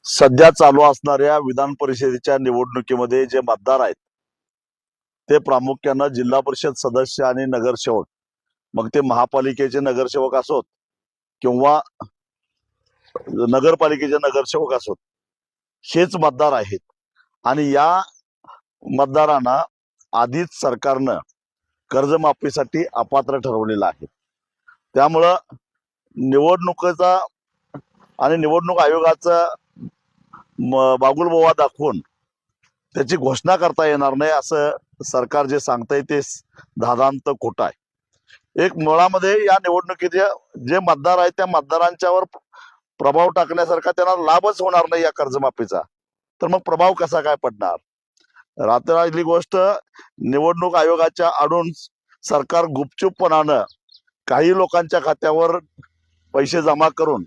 सध्या चालू असणाऱ्या विधान परिषदेच्या निवडणुकीमध्ये जे मतदार आहेत ते प्रामुख्यानं जिल्हा परिषद सदस्य आणि नगरसेवक, मग ते महापालिकेचे नगरसेवक असोत किंवा नगरपालिकेचे नगरसेवक असोत, हेच मतदार आहेत. आणि या मतदारांना आधीच सरकारनं कर्जमाफीसाठी अपात्र ठरवलेलं आहे. त्यामुळं निवडणुकीचा आणि निवडणूक आयोगाचा बागुलबोवा दाखवून त्याची घोषणा करता येणार नाही असं सरकार जे सांगतंय ते धादांत खोटं आहे. एक मुळामध्ये या निवडणुकीचे जे मतदार आहेत त्या मतदारांच्यावर प्रभाव टाकण्यासारखा त्यांना लाभच होणार नाही या कर्जमाफीचा, तर मग प्रभाव कसा काय पडणार? राहिली गोष्ट निवडणूक आयोगाच्या आडून सरकार गुपचूपपणानं काही लोकांच्या खात्यावर पैसे जमा करून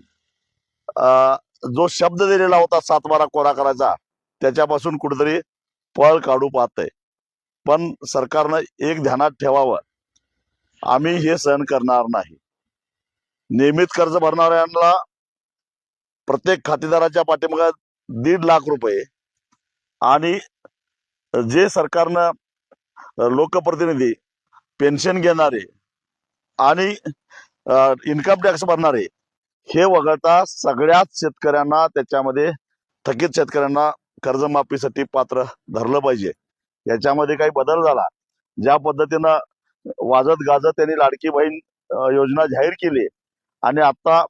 जो शब्द दिलेला होता 7/12 कोरा करायचा त्याच्यापासून कुठेतरी पळ काढू पाहतंय. पण सरकारनं एक ध्यानात ठेवावं, आम्ही हे सहन करणार नाही. नियमित कर्ज भरणाऱ्यांना प्रत्येक खातेदाराच्या पाठीमागे 1.5 लाख रुपये आणि जे सरकारनं लोकप्रतिनिधी, पेन्शन घेणारे आणि इन्कम टॅक्स भरणारे हे वगळता सगळ्याच शेतकऱ्यांना त्याच्यामध्ये थकीत शेतकऱ्यांना कर्जमाफीसाठी पात्र धरलं पाहिजे. याच्यामध्ये काही बदल झाला, ज्या पद्धतीनं वाजत गाजत त्यांनी लाडकी बहीण योजना जाहीर केली आणि आता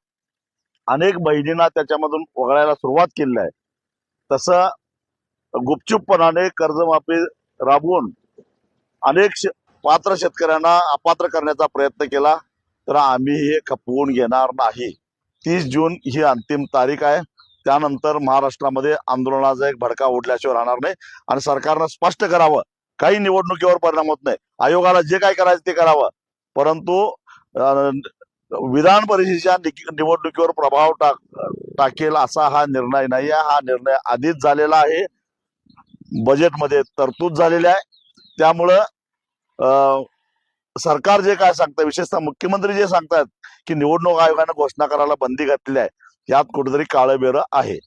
अनेक बहिणींना त्याच्यामधून वगळायला सुरुवात केली आहे, तसं गुपचूपपणाने कर्जमाफी राबवून अनेक पात्र शेतकऱ्यांना अपात्र करण्याचा प्रयत्न केला तर आम्ही हे खपवून घेणार नाही. 30 जून ही अंतिम तारीख आहे. त्यानंतर महाराष्ट्रामध्ये आंदोलनाचा एक भडका उडल्याशिवाय राहणार नाही आणि सरकारनं स्पष्ट करावं, काही निवडणुकीवर परिणाम होत नाही, आयोगाला जे काय करायचं ते करावं, परंतु विधान परिषदेच्या निवडणुकीवर प्रभाव टाकेल असा हा निर्णय नाही आहे. हा निर्णय आधीच झालेला आहे, बजेटमध्ये तरतूद झालेली आहे. त्यामुळं सरकार जे काय सांगतं, विशेषतः मुख्यमंत्री जे सांगतात की निवडणूक आयोगाने घोषणा करायला बंदी घातलेली आहे, यात कुठेतरी काळं बेरं आहे.